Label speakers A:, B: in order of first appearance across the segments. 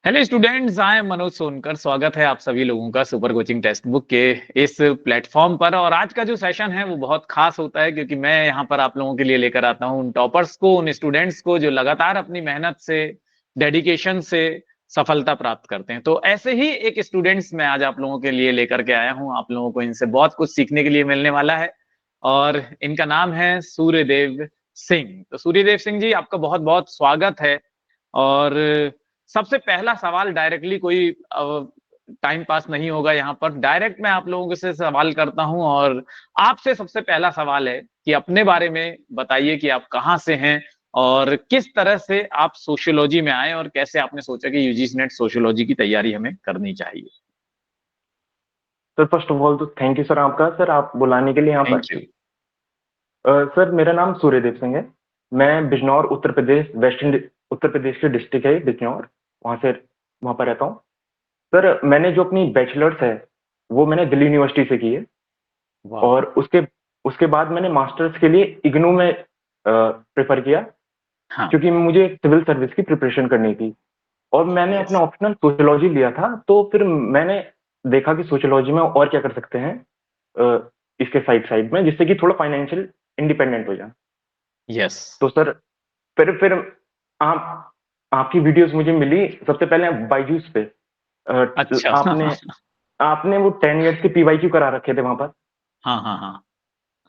A: Hello students, I am Manoj Sonkar. स्वागत है आप सभी लोगों का सुपर कोचिंग टेक्स्ट बुक के इस प्लेटफॉर्म पर। और आज का जो सेशन है वो बहुत खास होता है क्योंकि मैं यहाँ पर आप लोगों के लिए लेकर आता हूँ उन टॉपर्स को, उन स्टूडेंट्स को जो लगातार अपनी मेहनत से, डेडिकेशन से सफलता प्राप्त करते हैं। तो ऐसे ही एक स्टूडेंट्स मैं आज आप लोगों के लिए लेकर के आया हूँ। आप लोगों को इनसे बहुत कुछ सीखने के लिए मिलने वाला है और इनका नाम है सूर्यदेव सिंह। तो सूर्यदेव सिंह जी, आपका बहुत बहुत स्वागत है। और सबसे पहला सवाल, डायरेक्टली कोई टाइम पास नहीं होगा यहाँ पर, डायरेक्ट मैं आप लोगों से सवाल करता हूं। और आपसे सबसे पहला सवाल है कि अपने बारे में बताइए कि आप कहाँ से हैं और किस तरह से आप सोशियोलॉजी में आए और कैसे आपने सोचा कि यूजीसी नेट सोशियोलॉजी की तैयारी हमें करनी चाहिए।
B: सर फर्स्ट ऑफ ऑल तो थैंक यू सर आपका, सर आप बुलाने के लिए यहाँ पर।
A: Thank you.
B: सर मेरा नाम सूर्यदेव सिंह है। मैं बिजनौर उत्तर प्रदेश, उत्तर प्रदेश के डिस्ट्रिक्ट है बिजनौर, वहाँ पर रहता हूँ। सर मैंने जो अपनी बैचलर्स है वो मैंने दिल्ली यूनिवर्सिटी से की है।
A: वाह।
B: और उसके उसके बाद मैंने मास्टर्स के लिए इग्नू में प्रेफर किया,
A: हाँ।
B: क्योंकि मुझे सिविल सर्विस की प्रिपरेशन करनी थी। और मैंने
A: यस।
B: अपना ऑप्शनल सोशियोलॉजी लिया था, तो फिर मैंने देखा कि सोशियोलॉजी में और क्या कर सकते हैं इसके साइड साइड में, जिससे कि थोड़ा फाइनेंशियल इंडिपेंडेंट हो जाए।
A: यस।
B: तो सर फिर आप आपकी वीडियोस मुझे मिली सबसे पहले बायजूस पे।
A: अच्छा।
B: आपने आपने वो 10 इयर्स के पीवाईक्यू करा रखे थे वहां पर।
A: हाँ हाँ हाँ।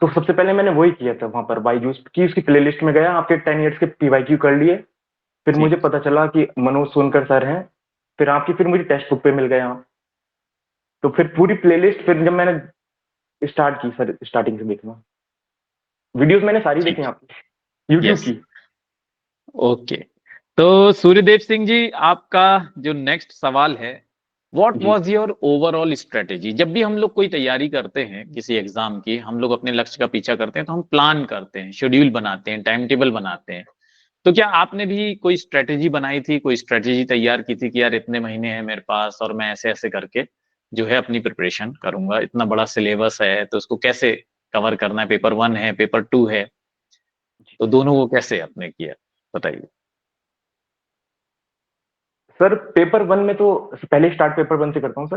B: तो सबसे पहले मैंने वही किया था वहां पर, बायजूस की उसकी प्लेलिस्ट में गया, आपके 10 इयर्स के पीवाईक्यू कर लिए। फिर मुझे
A: ठीक।
B: पता चला कि मनोज सोनकर सर हैं। फिर मुझे टेक्स्ट बुक पे मिल गए आप। तो फिर पूरी प्लेलिस्ट, फिर जब मैंने स्टार्ट की सर, स्टार्टिंग से देखना, वीडियोस मैंने सारी देखी
A: ठीक।
B: आपकी यूट्यूब
A: यस।
B: की।
A: ओके। तो सूर्यदेव सिंह जी, आपका जो नेक्स्ट सवाल है, व्हाट
B: जी
A: वाज योर ओवरऑल स्ट्रेटेजी? जब भी हम लोग कोई तैयारी करते हैं किसी एग्जाम की, हम लोग अपने लक्ष्य का पीछा करते हैं तो हम प्लान करते हैं, शेड्यूल बनाते हैं, टाइम टेबल बनाते हैं। तो क्या आपने भी कोई स्ट्रेटेजी बनाई थी, कोई स्ट्रेटेजी तैयार की थी कि यार इतने महीने हैं मेरे पास और मैं ऐसे ऐसे करके जो है अपनी प्रिपरेशन करूंगा, इतना बड़ा सिलेबस है तो उसको कैसे कवर करना है, पेपर 1 है, पेपर 2 है,
B: जी।
A: तो दोनों को कैसे आपने किया, बताइए।
B: सर पेपर वन में तो, पहले स्टार्ट पेपर वन से करता हूँ सर।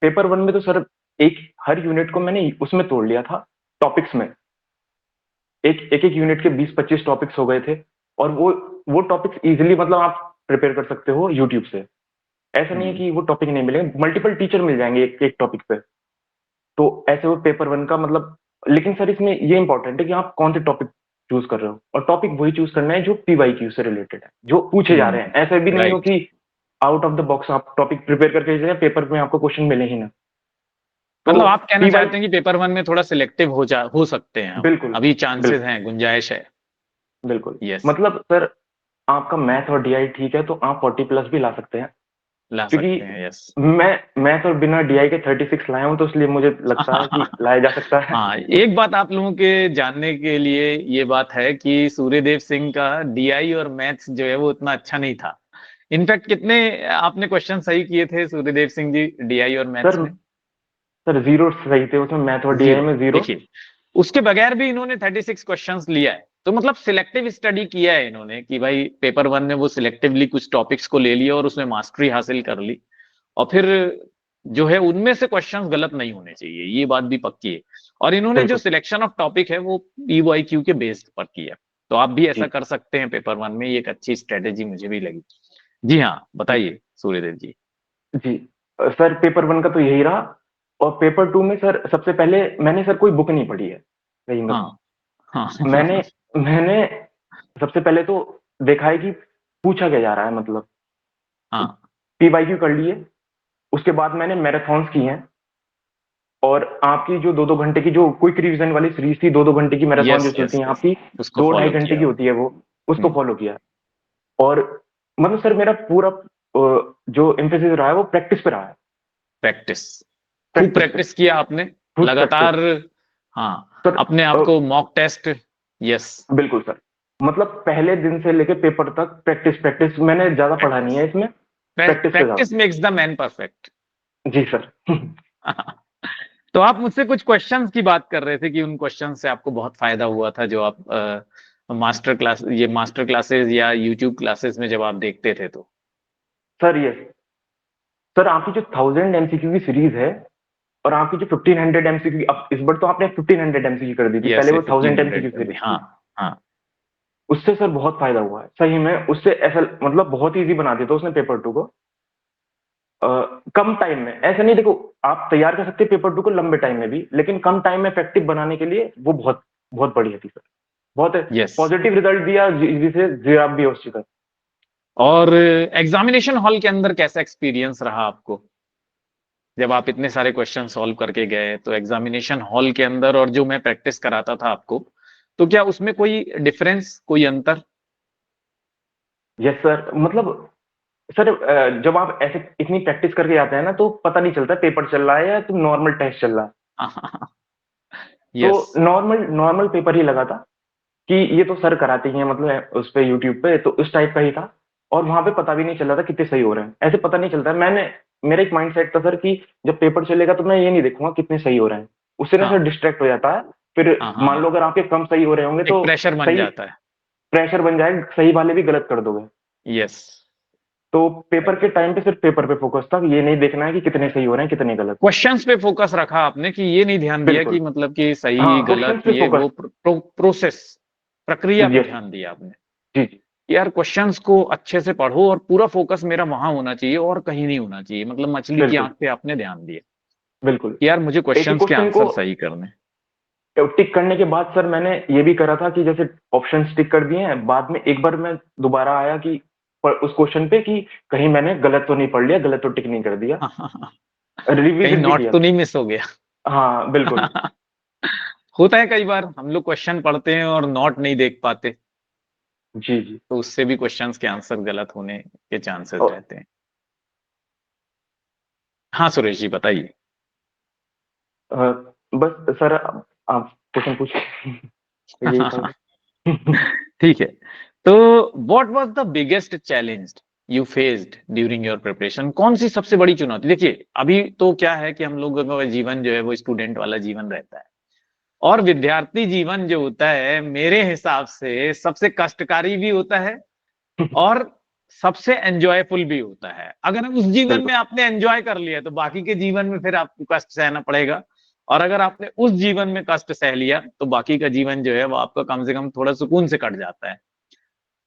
B: पेपर वन में तो सर एक हर यूनिट को मैंने उसमें तोड़ लिया था, टॉपिक्स में। एक यूनिट के 20-25 टॉपिक्स हो गए थे। और वो टॉपिक्स इजीली, मतलब आप प्रिपेयर कर सकते हो यूट्यूब से। ऐसा नहीं है
A: हम्म।
B: कि वो टॉपिक नहीं मिलेंगे, मल्टीपल टीचर मिल जाएंगे एक एक टॉपिक पे। तो ऐसे वो पेपर वन का मतलब। लेकिन सर इसमें ये इंपॉर्टेंट है कि आप कौन से टॉपिक चूज कर रहे हो, और टॉपिक वही चूज करना है जो पीवाईक्यू से रिलेटेड है, जो पूछे जा रहे हैं। ऐसा भी नहीं हो
A: राइट।
B: कि आउट ऑफ द बॉक्स आप टॉपिक प्रिपेयर करके जाए, पेपर में आपको क्वेश्चन मिले ही ना। तो
A: मतलब आप कहना
B: पीवाई
A: चाहते हैं कि पेपर 1 में थोड़ा सिलेक्टिव हो सकते हैं हम,
B: बिल्कुल
A: अभी चांसेस
B: बिल्कुल
A: हैं, गुंजाइश है।
B: बिल्कुल।
A: यस।
B: मतलब सर आपका मैथ और डीआई ठीक है तो आप 40+ भी ला सकते हैं।
A: ला
B: क्योंकि
A: सकते हैं। यस।
B: मैं मैथ और बिना डीआई के 36 लाया हूं, तो इसलिए मुझे लगता है कि लाया जा सकता है।
A: हाँ, एक बात आप लोगों के जानने के लिए ये बात है कि सूर्यदेव सिंह का डीआई और मैथ्स जो है वो उतना अच्छा नहीं था। इनफैक्ट कितने आपने क्वेश्चन सही किए थे सूर्यदेव सिंह जी, डीआई और
B: सर
A: मैथ्स में?
B: सर जीरो सही थे उसमें, मैथ और डीआई
A: जीरो।
B: में जीरो।
A: देखिए, उसके बगैर भी इन्होंने 36 क्वेश्चंस लिया है, तो मतलब सिलेक्टिव स्टडी किया है इन्होंने कि भाई पेपर 1 में वो सिलेक्टिवली कुछ टॉपिक्स को ले लिया और उसमें मास्टरी हासिल कर ली। और फिर जो है उनमें से क्वेश्चंस गलत नहीं होने चाहिए, ये बात भी पक्की है। और इन्होंने जो
B: बिल्कुल।
A: सिलेक्शन ऑफ टॉपिक है वो पीवाईक्यू के बेस्ड पर किया। तो आप भी ऐसा
B: जी
A: कर सकते हैं पेपर 1 में, ये एक अच्छी स्ट्रेटेजी मुझे भी लगी। जी हाँ,
B: जी
A: बताइए सूर्यदेव जी।
B: जी। सर पेपर वन का तो यही रहा। और पेपर टू में सर सबसे पहले मैंने सर कोई बुक नहीं पढ़ी है, सही बताऊं।
A: हाँ हाँ।
B: मैंने मैंने सबसे पहले तो देखा है कि पूछा क्या जा रहा है, मतलब
A: हाँ।
B: पीवाईक्यू कर लिए। उसके बाद मैंने मैराथॉन्स की हैं। और आपकी जो 2-2 घंटे की जो क्विक रिवीजन वाली सीरीज थी, 2-2 घंटे की मैराथन जो
A: यस
B: चलती
A: यस
B: है
A: यस।
B: आपकी,
A: उसको
B: 2-2.5 घंटे
A: फॉलो
B: की
A: किया।
B: होती है वो, उसको
A: हम्म।
B: फॉलो किया। और मतलब सर मेरा पूरा जो एम्फेसिस रहा है वो प्रैक्टिस पे रहा है।
A: प्रैक्टिस, खूब
B: प्रैक्टिस पे,
A: प्रैक्टिस किया आपने,
B: खुद प्रैक्टिस।
A: लगातार। हाँ।
B: सर
A: अपने आप को मॉक टेस्ट। यस।
B: बिल्कुल सर। मतलब पहले दिन से लेके पेपर तक प्रैक्टिस प्रैक्टिस, मैंने ज्यादा पढ़ा नहीं
A: प्रैक्टिस।
B: है इसमें। प्रैक्टिस पे ज्यादा।
A: Practice makes the man perfect.
B: जी सर।
A: तो आप मुझसे कुछ क्वेश्चंस की बात कर रहे थे कि उन क्वेश्चन से आपको बहुत फायदा हुआ था, जो आप मास्टर क्लासेस या यूट्यूब क्लासेस में जब आप देखते थे तो।
B: Sir yes. सर आपकी जो 1000 एमसीक्यू की सीरीज है और आपकी जो 1500 एमसीक्यू, अब इस बार तो आपने 1500 एमसीक्यू कर दी थी,
A: यस,
B: पहले
A: ये
B: वो 1000
A: 1500
B: एमसीक्यू
A: कर दी।
B: सीरीज
A: हाँ,
B: थी।
A: हाँ।
B: उससे सर बहुत फायदा हुआ है सही में, उससे ऐसा मतलब बहुत इजी बना दिया था उसने पेपर टू को। कम टाइम में, ऐसा नहीं, देखो आप तैयार कर सकते हैं पेपर टू को लंबे टाइम में भी, लेकिन कम टाइम में इफेक्टिव बनाने के लिए वो बहुत बहुत बढ़िया थी सर। बहुत
A: यस।
B: पॉजिटिव रिजल्ट दिया, जिसे जीराब भी हो चुका।
A: और एग्जामिनेशन हॉल के अंदर कैसा एक्सपीरियंस रहा आपको? जब आप इतने सारे क्वेश्चन सॉल्व करके गए, तो एग्जामिनेशन हॉल के अंदर और जो मैं प्रैक्टिस कराता था आपको, तो क्या उसमें कोई डिफरेंस, कोई अंतर?
B: यस सर, मतलब सर जब आप ऐसे इतनी प्रैक्टिस करके आते हैं ना, तो पता नहीं चलता पेपर चल रहा है या तो नॉर्मल टेस्ट चल रहा है। तो
A: यस।
B: नॉर्मल नॉर्मल पेपर ही लगा था कि ये तो सर कराते ही हैं, मतलब उस पे यूट्यूब पे, तो उस टाइप का ही था। और वहां पे पता भी नहीं चल रहा था कितने सही हो रहे हैं, ऐसे पता नहीं चलता। मेरा एक माइंड सेट था सर कि जब पेपर चलेगा तो मैं ये नहीं देखूंगा कितने सही हो रहे हैं, उससे ना सर
A: हाँ,
B: डिस्ट्रैक्ट हो जाता है। फिर
A: हाँ, हाँ,
B: मान लो
A: हाँ।
B: अगर आपके कम सही हो रहे होंगे
A: एक
B: तो
A: प्रेशर बन
B: सही
A: जाता है।
B: प्रेशर बन जाएगा, सही वाले भी गलत कर दोगे।
A: यस।
B: तो पेपर के टाइम पे सिर्फ पेपर पे फोकस था, ये नहीं देखना है कि कितने सही हो रहे हैं कितने गलत।
A: क्वेश्चंस पे फोकस रखा आपने, कि ये नहीं ध्यान दिया
B: बिल्कुल।
A: कि मतलब कि सही
B: हाँ,
A: गलत,
B: क्वेश्चंस पे
A: ये वो
B: फोकस।
A: प्रोसेस, प्रक्रिया पे
B: यस।
A: ध्यान दिया आपने।
B: जी जी।
A: यार क्वेश्चंस को अच्छे से पढ़ो और पूरा फोकस मेरा वहां होना चाहिए और कहीं नहीं होना चाहिए, मतलब मछली की
B: बिल्कुल
A: आंख पे आपने ध्यान दिया
B: बिल्कुल।
A: कि यार मुझे
B: एक ही
A: क्वेश्चंस के
B: क्वेश्चन को
A: आंसर सही करने।
B: टिक करने के बाद सर मैंने ये भी करा था कि जैसे ऑप्शन टिक कर दिए हैं, बाद में एक बार मैं दोबारा आया कि उस क्वेश्चन पे कि कहीं मैंने गलत तो नहीं पढ़ लिया, गलत तो टिक नहीं कर दिया।
A: कहीं
B: रिवीजन भी
A: नोट
B: किया
A: तो
B: था।
A: नहीं मिस हो गया?
B: हाँ बिल्कुल।
A: होता है कई बार हम लोग क्वेश्चन पढ़ते हैं और नोट नहीं देख पाते,
B: जी जी।
A: तो उससे भी क्वेश्चंस के आंसर गलत होने के चांसेस
B: और
A: रहते हैं। हाँ सुरेश जी, बताइए।
B: अ, बस सर आप क्वेश्चन पूछिए। तो यही था।
A: ठीक है। तो what was the biggest challenge you faced during your preparation? कौन सी सबसे बड़ी चुनौती? देखिए अभी तो क्या है कि हम लोगों का जीवन जो है वो स्टूडेंट वाला जीवन रहता है, और विद्यार्थी जीवन जो होता है मेरे हिसाब से सबसे कष्टकारी भी होता है और सबसे एंजॉयफुल भी होता है। अगर उस जीवन
B: बिल्कुल
A: में आपने एंजॉय कर लिया तो बाकी के जीवन में फिर आपको कष्ट सहना पड़ेगा, और अगर आपने उस जीवन में कष्ट सह लिया तो बाकी का जीवन जो है वो आपका कम से कम थोड़ा सुकून से कट जाता है।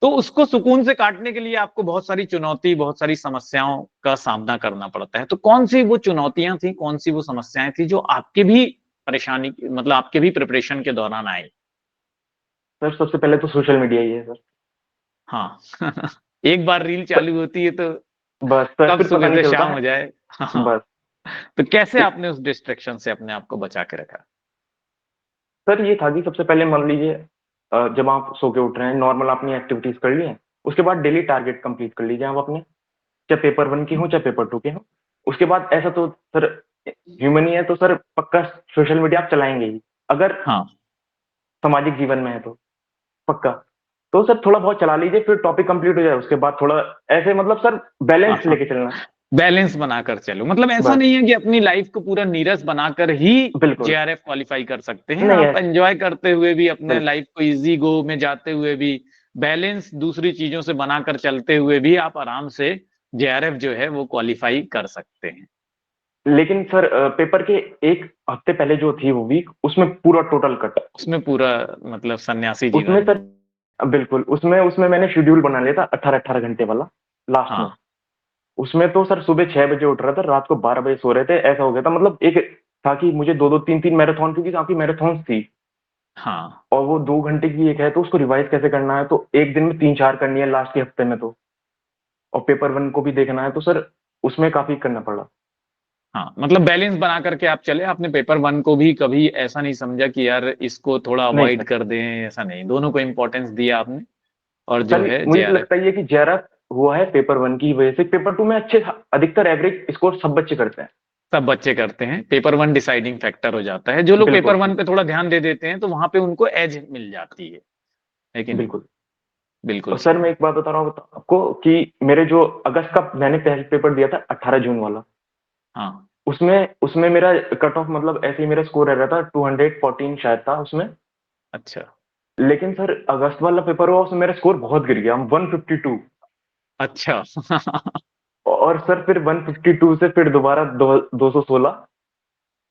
A: तो उसको सुकून से काटने के लिए आपको बहुत सारी चुनौती, बहुत सारी समस्याओं का सामना करना पड़ता है। तो कौन सी वो चुनौतियां थी, कौन सी वो समस्याएं थी जो आपके भी परेशानी, मतलब आपके भी प्रिपरेशन के दौरान आई?
B: सर, सबसे पहले तो सोशल मीडिया ही है सर।
A: हाँ। एक बार रील चालू होती है तो
B: बस सर,
A: कब
B: फिर पता
A: सुबह
B: नहीं
A: से
B: चलता
A: शाम
B: है।
A: हो जाए। हाँ।
B: बस
A: तो कैसे आपने उस डिस्ट्रैक्शन से अपने आप को बचा के रखा?
B: सर ये था कि सबसे पहले मान लीजिए जब आप सो के उठ रहे हैं, नॉर्मल अपनी एक्टिविटीज कर लिए, उसके बाद डेली टारगेट कंप्लीट कर लीजिए आप अपने, चाहे पेपर वन की हो चाहे पेपर टू के हो। उसके बाद ऐसा तो सर ह्यूमन ही है, तो सर पक्का सोशल मीडिया आप चलाएंगे ही, अगर
A: हाँ,
B: सामाजिक जीवन में है तो पक्का। तो सर थोड़ा बहुत चला लीजिए, फिर टॉपिक कंप्लीट हो जाए उसके बाद थोड़ा ऐसे, मतलब सर
A: हाँ,
B: बैलेंस
A: हाँ।
B: लेके चलना।
A: बैलेंस बनाकर चलो, मतलब ऐसा
B: बस
A: नहीं है कि अपनी लाइफ को पूरा नीरस बनाकर ही
B: बिल्कुल।
A: जेआरएफ क्वालिफाई कर सकते हैं।
B: नहीं
A: आप
B: है।
A: एंजॉय करते हुए भी, अपने
B: बिल्कुल।
A: लाइफ को इजी गो में जाते हुए भी, बैलेंस दूसरी चीजों से बनाकर चलते हुए भी आप आराम से जेआरएफ जो है वो क्वालिफाई कर सकते हैं।
B: लेकिन सर पेपर के एक हफ्ते पहले जो थी वो वीक, उसमें पूरा टोटल कट।
A: उसमें पूरा मतलब सन्यासी
B: उसमें
A: जीवन।
B: सर बिल्कुल, उसमें उसमें मैंने शेड्यूल बना लिया था 18-18 घंटे वाला लास्ट में।
A: हाँ,
B: उसमें तो सर सुबह 6 बजे उठ रहा था, रात को 12 बजे सो रहे थे, ऐसा हो गया था। मतलब एक था कि मुझे दो दो तीन तीन मैराथन, क्योंकि काफी मैराथन थी,
A: हाँ।
B: और वो 2 घंटे की एक है, तो उसको रिवाइज कैसे करना है, तो एक दिन में 3-4 करनी है लास्ट के हफ्ते में तो, और पेपर वन को भी देखना है, तो सर उसमें काफी करना पड़ा।
A: हाँ, मतलब बैलेंस बना करके आप चले। आपने पेपर वन को भी कभी ऐसा नहीं समझा कि यार इसको थोड़ा
B: नहीं
A: अवॉइड
B: सर।
A: कर दें, ऐसा नहीं, दोनों को इम्पोर्टेंस दिया आपने। और जो
B: सर
A: है
B: मुझे तो
A: जेआरएफ
B: लगता ही है कि जेआरएफ हुआ है पेपर वन की वजह से। पेपर टू में अच्छे अधिकतर एवरेज स्कोर सब बच्चे करते हैं।
A: सब बच्चे करते हैं, पेपर वन डिसाइडिंग फैक्टर हो जाता है। जो लोग पेपर
B: बिल्कुल
A: वन पे थोड़ा ध्यान दे देते हैं तो वहां पे उनको एज मिल जाती है कि नहीं?
B: बिल्कुल।
A: बिल्कुल
B: और सर
A: सही
B: मैं
A: है।
B: एक बात बता रहा हूँ आपको कि मेरे जो अगस्त का मैंने पहले पेपर दिया था 18 जून वाला,
A: हाँ।
B: उसमें उसमें मेरा कट ऑफ, मतलब ऐसे ही मेरा स्कोर रह रहा था 214 शायद था उसमें।
A: अच्छा।
B: लेकिन सर अगस्त वाला पेपर हुआ, उसमें मेरा स्कोर बहुत गिर गया, 152।
A: अच्छा।
B: और सर फिर 152 से फिर दोबारा 216,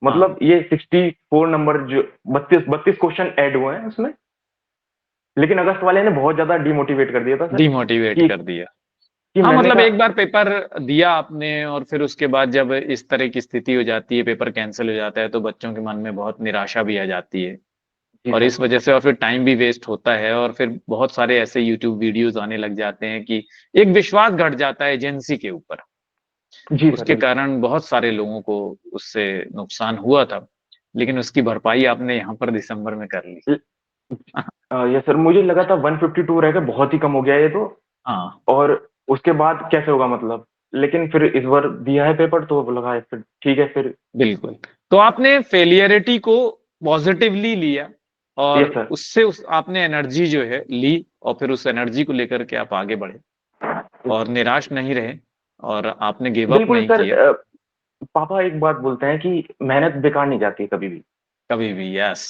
B: मतलब ये 64 नंबर जो 32 क्वेश्चन ऐड हुए हैं उसमें। लेकिन अगस्त वाले ने बहुत ज्यादा डिमोटिवेट कर दिया था सर
A: डिमोटिवेट
B: कि
A: कर दिया।
B: कि
A: हाँ,
B: मैंने
A: मतलब
B: कहा।
A: एक बार पेपर दिया आपने और फिर उसके बाद जब इस तरह की स्थिति हो जाती है, पेपर कैंसिल हो जाता है, तो बच्चों के मन में बहुत निराशा भी आ जाती है
B: जी
A: और
B: सर।
A: इस वजह से और फिर टाइम भी वेस्ट होता है और फिर बहुत सारे ऐसे यूट्यूब वीडियोस आने लग जाते हैं कि एक विश्वास घट जाता है एजेंसी के ऊपर।
B: जी सर
A: उसके
B: बिल्कुल।
A: कारण बहुत सारे लोगों को उससे नुकसान हुआ था, लेकिन उसकी भरपाई आपने यहाँ पर दिसंबर में कर ली।
B: ये सर मुझे लगा था 152 रहेगा, बहुत ही कम हो गया ये तो।
A: हाँ,
B: और उसके बाद कैसे होगा मतलब, लेकिन फिर इस बार दिया है पेपर तो लगा है फिर ठीक है फिर।
A: बिल्कुल। तो आपने फेलियरिटी को पॉजिटिवली लिया और
B: यस सर।
A: उससे आपने एनर्जी जो है ली और फिर उस एनर्जी को लेकर के आप आगे बढ़े और निराश नहीं रहे और आपने गिव अप
B: बिल्कुल
A: नहीं
B: सर।
A: किया
B: पापा एक बात बोलते हैं कि मेहनत बेकार नहीं जाती है कभी भी।
A: कभी भी। यस,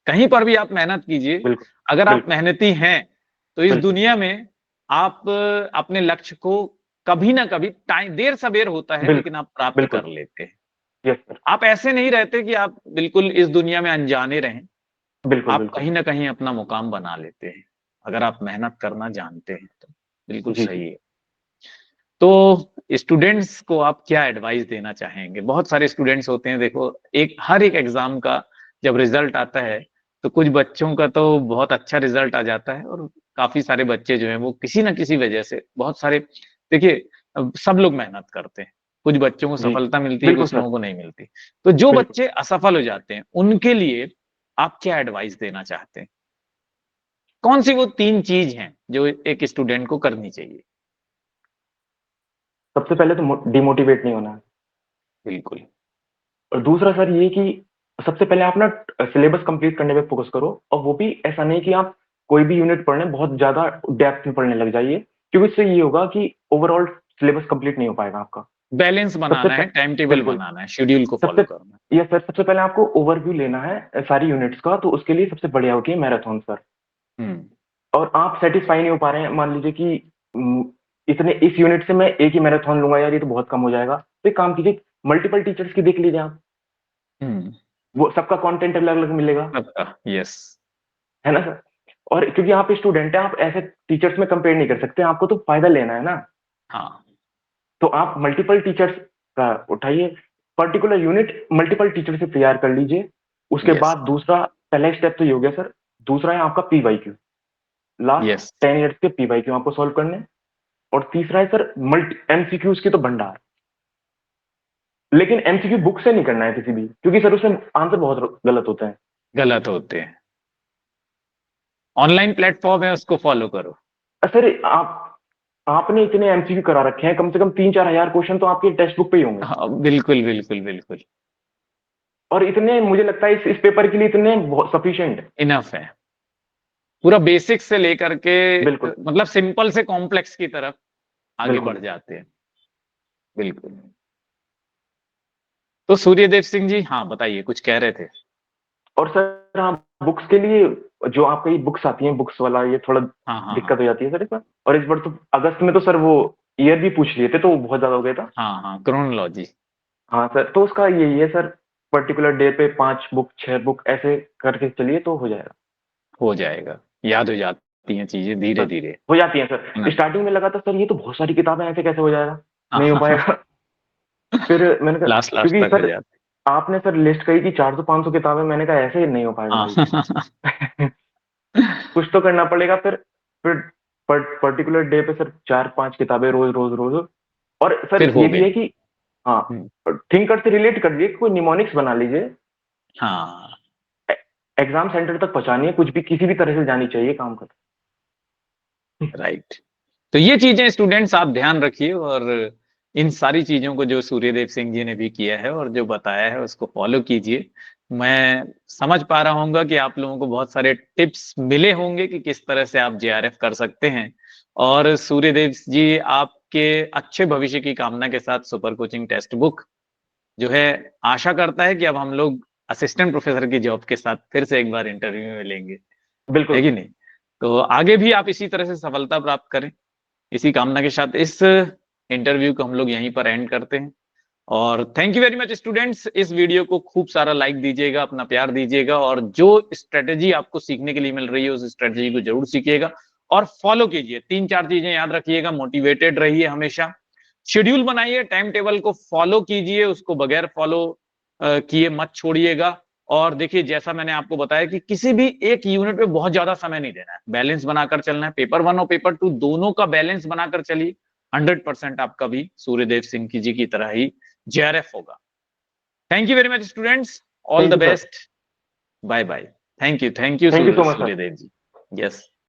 A: कहीं पर भी आप मेहनत कीजिए,
B: बिल्कुल
A: अगर आप
B: बिल्कुल
A: मेहनती हैं तो इस
B: बिल्कुल
A: दुनिया में आप अपने लक्ष्य को कभी ना कभी, टाइम देर सबेर होता है
B: बिल्कुल
A: लेकिन आप प्राप्त
B: बिल्कुल।
A: कर लेते हैं।
B: Yes sir.
A: आप ऐसे नहीं रहते कि आप बिल्कुल इस दुनिया में अनजाने रहें,
B: बिल्कुल
A: आप
B: बिल्कुल।
A: कहीं न कहीं अपना मुकाम बना लेते हैं, अगर आप मेहनत करना जानते हैं तो। बिल्कुल
B: जी जी।
A: सही है। तो स्टूडेंट्स को आप क्या एडवाइस देना चाहेंगे? बहुत सारे स्टूडेंट्स होते हैं, देखो हर एक एग्ज़ाम का जब रिज़ल्ट आता है, तो कुछ बच्चों का तो बहुत अच्छा रिज़ल्ट आ जाता है और काफ़ी सारे बच्चे जो हैं वो किसी न किसी वजह से बहुत सारे, देखिए सब लोग मेहनत करते हैं, कुछ बच्चों को
B: जी
A: सफलता मिलती है,
B: बिल्कुल
A: कुछ
B: सर।
A: लोगों को नहीं मिलती। तो जो
B: बिल्कुल।
A: बच्चे असफल हो जाते हैं, उनके लिए आप क्या एडवाइस देना चाहते हैं? कौन-सी वो 3 चीज़ हैं, जो एक स्टूडेंट को करनी चाहिए?
B: सबसे पहले तो डिमोटिवेट नहीं होना है।
A: बिल्कुल।
B: और दूसरा सर ये कि सबसे पहले आप ना सिलेबस कंप्लीट करने पे फोकस करो, और वो भी ऐसा नहीं कि आप कोई भी यूनिट पढ़ लें, बहुत ज्यादा डेप्थ में पढ़ने लग जाइए, क्योंकि इससे ये होगा कि ओवरऑल सिलेबस कंप्लीट नहीं हो पाएगा आपका।
A: बैलेंस
B: सबसे
A: बनाना है, टाइम टेबल
B: बिल्कुल।
A: बनाना है, शेड्यूल को
B: सबसे
A: फ़ॉलो करना है।
B: ये सर सबसे पहले आपको ओवरव्यू लेना है सारी यूनिट्स का, तो उसके लिए सबसे बढ़िया होती है मैराथन सर।
A: हुँ,
B: और आप सेटिस्फाई नहीं हो पा रहे हैं, मान लीजिए कि इतने इस यूनिट से मैं एक ही मैराथन लूंगा यार, ये तो बहुत कम हो जाएगा, तो एक काम कीजिए, मल्टीपल टीचर्स की देख लीजिए आप।
A: हुँ,
B: वो सबका कंटेंट अलग अलग मिलेगा,
A: सबका यस,
B: है ना सर। और क्योंकि आप स्टूडेंट हैं, आप ऐसे टीचर्स में कंपेयर नहीं कर सकते, आपको तो फायदा लेना है ना।
A: हाँ,
B: तो आप मल्टीपल टीचर्स का उठाइए, पर्टिकुलर यूनिट मल्टीपल टीचर से तैयार कर लीजिए। उसके
A: यस,
B: बाद दूसरा, पहला स्टेप तो ये हो गया सर। दूसरा है आपका पीवाईक्यू, लास्ट
A: यस,
B: 10 ईयर्स के पीवाईक्यू आपको सॉल्व करने हैं। और तीसरा है सर मल्टी एमसीक्यूज की तो भंडार। लेकिन एमसीक्यू बुक से नहीं करना है किसी भी, क्योंकि सर उसमें आंसर बहुत गलत होते हैं।
A: गलत होते हैं। ऑनलाइन प्लेटफ़ॉर्म है, उसको फ़ॉलो करो।
B: सर आपने इतने एमसीक्यू करा रखे हैं, कम से कम 3-4 हजार क्वेश्चन तो आपके टेक्स्ट बुक पे ही होंगे।
A: हाँ, बिल्कुल, बिल्कुल, बिल्कुल,
B: और इतने मुझे लगता है इस पेपर के लिए इतने बहुत सफिशिएंट है।
A: इनफ है। पूरा बेसिक से लेकर के
B: बिल्कुल
A: मतलब सिंपल से कॉम्प्लेक्स की तरफ आगे बढ़
B: बिल्कुल।
A: जाते हैं। बिल्कुल। तो सूर्यदेव सिंह जी, हाँ, बताइए, कुछ कह रहे थे?
B: और सर हाँ, बुक्स के लिए जो आपका ये बुक्स आती हैं, बुक्स वाला ये थोड़ा
A: हाँ, हाँ,
B: दिक्कत
A: हाँ।
B: हो जाती है सर इसमें। और इस बार तो अगस्त में तो सर वो ईयर भी पूछ लिए थे, तो वो बहुत ज्यादा हो गया था।
A: हाँ, हाँ, क्रोनोलॉजी
B: हाँ सर, तो उसका यही है सर, पर्टिकुलर डे पे 5 बुक 6 बुक ऐसे करके चलिए तो हो जाएगा।
A: हो जाएगा। याद हो जाती हैं चीज़ें
B: सर
A: धीरे-धीरे,
B: हो जाती है
A: है
B: सर।
A: ना?
B: स्टार्टिंग में लगा था सर ये तो बहुत सारी किताबें, ऐसे कैसे हो जाएगा, नहीं हो
A: हाँ,
B: पाएगा। फिर मैंने कहा,
A: लास्ट लास्ट
B: क्योंकि
A: तक हो
B: सर
A: जाती
B: आपने सर लिस्ट कही कि 400-500 किताबें, मैंने कहा ऐसे नहीं हो पाएगा
A: हाँ।
B: भाई। कुछ तो करना पड़ेगा फिर पर्टिकुलर डे पे सर 4-5 किताबें रोज रोज रोज। और
A: फिर
B: सर
A: हो
B: ये भी
A: गई।
B: है कि हाँ,
A: हुँ,
B: थिंकर से रिलेट कर लीजिए, कोई निमोनिक्स बना लीजिए।
A: हाँ,
B: एग्जाम सेंटर तक पहुंचानी है, कुछ भी किसी भी तरह से जानी चाहिए काम कर।
A: राइट। तो ये चीज़ें स्टूडेंट्स आप ध्यान रखिए और इन सारी चीज़ों को जो सूर्यदेव सिंह जी ने भी किया है और जो बताया है उसको फ़ॉलो कीजिए। मैं समझ पा रहा हूँगा कि आप लोगों को बहुत सारे टिप्स मिले होंगे कि किस तरह से आप जेआरएफ कर सकते हैं और सूर्यदेव जी आपके अच्छे भविष्य की कामना के साथ सुपर कोचिंग टेक्स्ट बुक जो है आशा करता है कि अब हम लोग असिस्टेंट प्रोफ़ेसर की जॉब के साथ फिर से एक बार इंटरव्यू में लेंगे,
B: बिल्कुल
A: है कि
B: सर।
A: नहीं? तो आगे भी आप इसी तरह से सफलता प्राप्त करें। इसी कामना के साथ इस इंटरव्यू को हम लोग यहीं पर एंड करते हैं। और thank you very much students, इस वीडियो को खूब सारा लाइक दीजिएगा, अपना प्यार दीजिएगा, और जो स्ट्रेटेजी आपको सीखने के लिए मिल रही है उस स्ट्रेटेजी को जरूर सीखिएगा और फॉलो कीजिए। 3-4 चीजें याद रखिएगा, मोटिवेटेड रहिए हमेशा, शेड्यूल बनाइए, टाइम टेबल को फॉलो कीजिए, उसको बगैर फॉलो किए मत छोड़िएगा। और देखिए, जैसा मैंने आपको बताया कि किसी भी एक यूनिट पे बहुत ज्यादा समय नहीं देना है, बैलेंस बनाकर चलना है। पेपर 1 और पेपर 2 दोनों का बैलेंस बनाकर चलिए, 100% आपका भी सूर्यदेव सिंह जी की तरह ही JRF होगा। Thank you very much students, all
B: thank
A: the
B: you sir.
A: Best, bye bye. Thank you
B: thank you so much sir.
A: Suryadev ji. Yes.